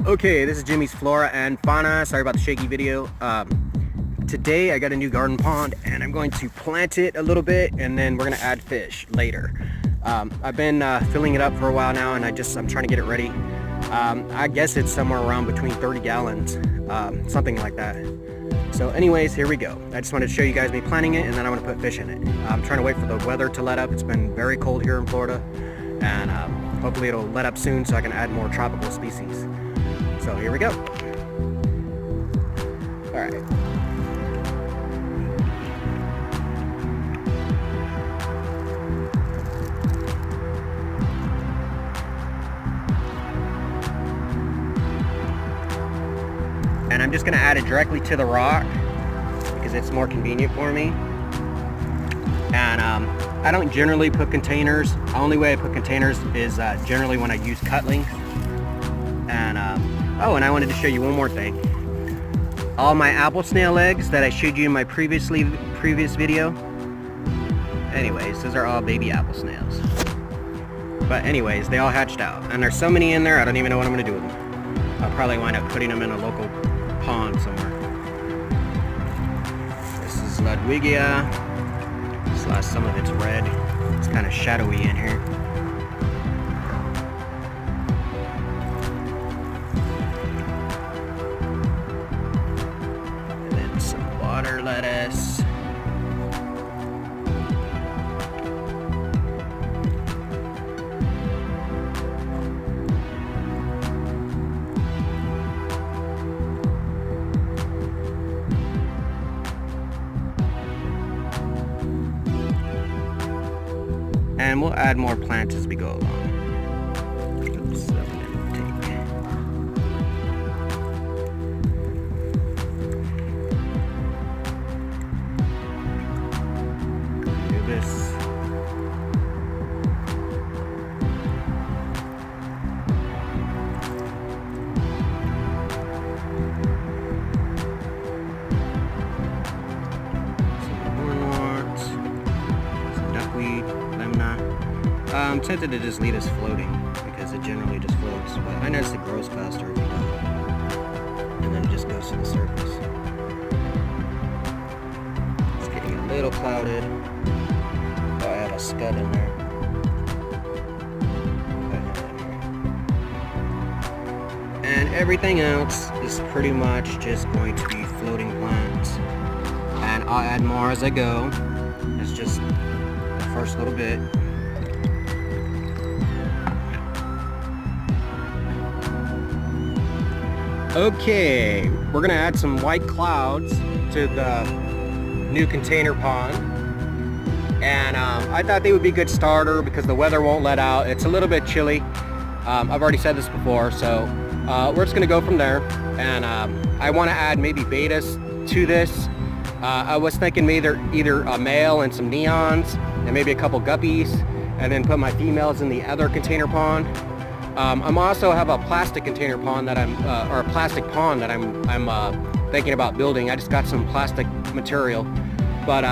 Okay, this is Jimmie's Flora and Fauna. Sorry about the shaky video. Today I got a new garden pond and I'm going to plant it a little bit and then we're going to add fish later. I've been filling it up for a while now and I'm trying to get it ready. I guess it's somewhere around between 30 gallons, something like that. So anyways, here we go. I just wanted to show you guys me planting it and then I'm going to put fish in it. I'm trying to wait for the weather to let up. It's been very cold here in Florida and hopefully it'll let up soon so I can add more tropical species. So here we go. All right. And I'm just gonna add it directly to the rock because it's more convenient for me. And I don't generally put containers. The only way I put containers is generally when I use cutlings. And oh, and I wanted to show you one more thing. All my apple snail eggs that I showed you in my previous video. Anyways, those are all baby apple snails. But anyways, they all hatched out. And there's so many in there, I don't even know what I'm gonna do with them. I'll probably wind up putting them in a local pond somewhere. This is Ludwigia. Some of it's red. It's kind of shadowy in here. Water lettuce. And we'll add more plants as we go along. Oops, that one didn't take. This. Some hornwort, some duckweed, lemna. I'm tempted to just leave this floating because it generally just floats, but I notice it grows faster if you don't. And then it just goes to the surface. It's getting a little clouded. Oh, I have a scud in there. And everything else is pretty much just going to be floating plants. And I'll add more as I go. It's just the first little bit. Okay, we're gonna add some white clouds to the new container pond. And I thought they would be a good starter because the weather won't let out. It's a little bit chilly. I've already said this before, so we're just gonna go from there. And I wanna add maybe betas to this. I was thinking maybe either a male and some neons and maybe a couple guppies and then put my females in the other container pond. I'm also have a plastic container pond that or a plastic pond that I'm thinking about building. I just got some plastic material. But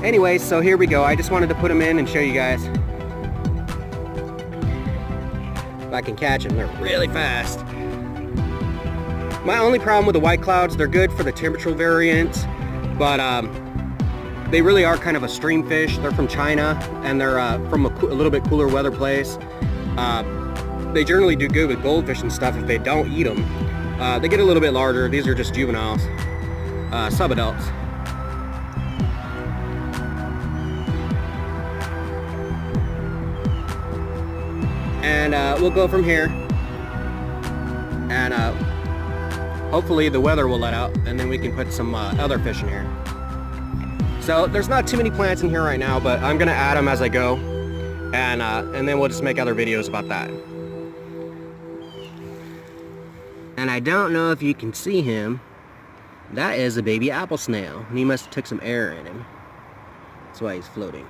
anyways, so here we go. I just wanted to put them in and show you guys. If I can catch them, they're really fast. My only problem with the white clouds, they're good for the temperature variance, but they really are kind of a stream fish. They're from China and they're from a little bit cooler weather place. They generally do good with goldfish and stuff if they don't eat them. They get a little bit larger. These are just juveniles, subadults. And we'll go from here. And hopefully the weather will let out and then we can put some other fish in here. So there's not too many plants in here right now, but I'm gonna add them as I go. And then we'll just make other videos about that. And I don't know if you can see him. That is a baby apple snail. And he must have took some air in him. That's why he's floating.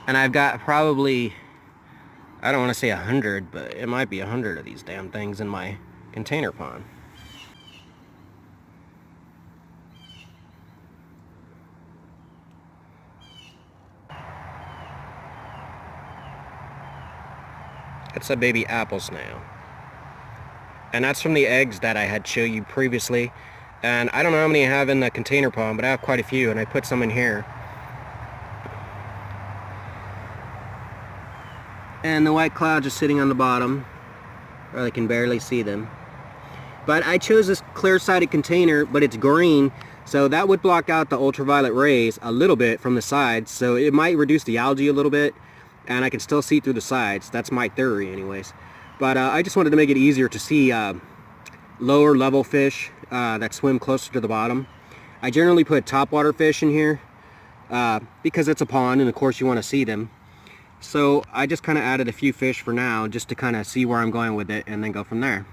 And I've got probably, I don't want to say 100, but it might be 100 of these damn things in my container pond. That's a baby apple snail. And that's from the eggs that I had showed you previously. And I don't know how many I have in the container pond, but I have quite a few, and I put some in here. And the white clouds are sitting on the bottom, or I can barely see them. But I chose this clear-sided container, but it's green, so that would block out the ultraviolet rays a little bit from the sides, so it might reduce the algae a little bit, and I can still see through the sides. That's my theory anyways. But I just wanted to make it easier to see lower level fish that swim closer to the bottom. I generally put topwater fish in here because it's a pond and of course you want to see them. So I just kind of added a few fish for now just to kind of see where I'm going with it and then go from there.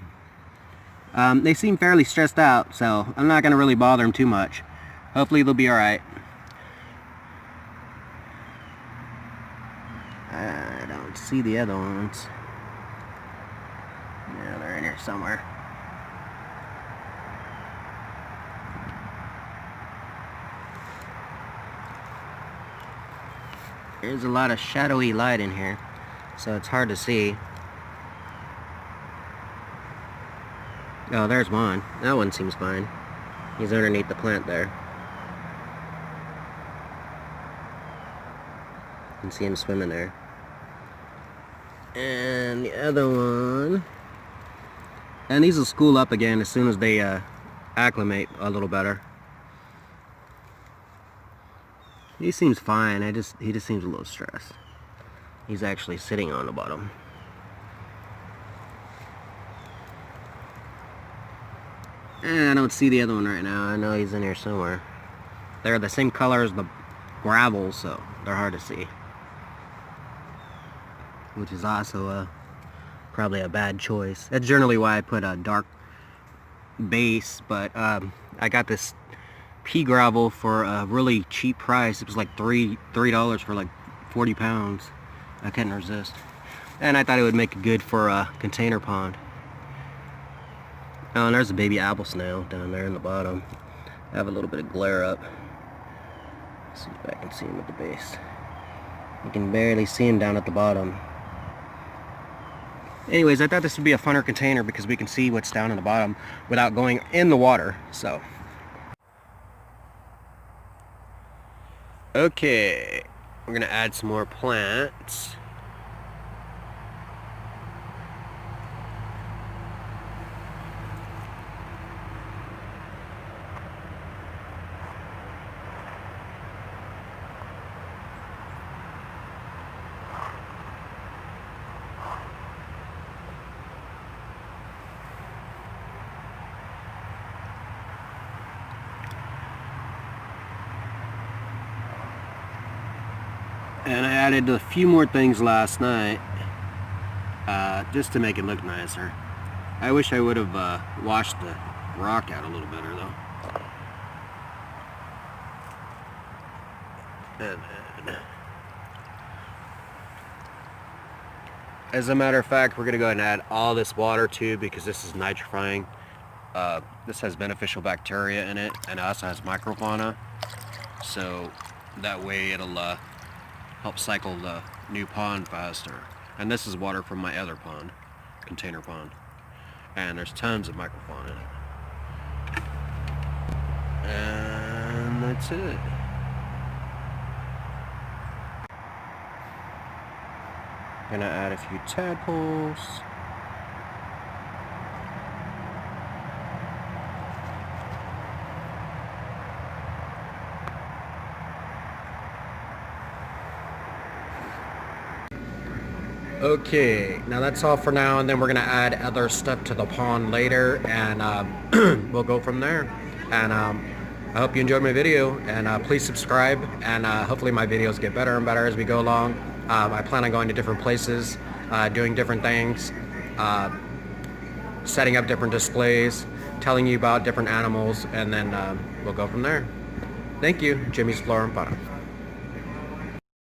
They seem fairly stressed out, so I'm not going to really bother them too much. Hopefully they'll be alright. I don't see the other ones. Yeah, they're in here somewhere. There's a lot of shadowy light in here, so it's hard to see. Oh, there's one. That one seems fine. He's underneath the plant there. You can see him swimming there. And the other one... And these will school up again as soon as they acclimate a little better. He seems fine. He just seems a little stressed. He's actually sitting on the bottom. And I don't see the other one right now. I know he's in here somewhere. They're the same color as the gravel, so they're hard to see. Which is also probably a bad choice. That's generally why I put a dark base, but I got this pea gravel for a really cheap price. It was like $3 for like 40 pounds. I couldn't resist. And I thought it would make it good for a container pond. Oh, and there's a baby apple snail down there in the bottom. I have a little bit of glare up. Let's see if I can see him at the base. You can barely see him down at the bottom. Anyways, I thought this would be a funner container because we can see what's down in the bottom without going in the water, so. Okay, we're gonna add some more plants. And I added a few more things last night, just to make it look nicer. I wish I would have washed the rock out a little better though. And then, as a matter of fact, we're going to go ahead and add all this water too because this is nitrifying. This has beneficial bacteria in it and it also has microfauna. So that way it'll help cycle the new pond faster. And this is water from my other pond, container pond. And there's tons of microfauna in it. And that's it. Gonna add a few tadpoles. Okay, now that's all for now, and then we're gonna add other stuff to the pond later, and we'll go from there. And I hope you enjoyed my video, and please subscribe, and hopefully my videos get better and better as we go along. I plan on going to different places, doing different things, setting up different displays, telling you about different animals, and then we'll go from there. Thank you. Jimmie's Flora and Fauna.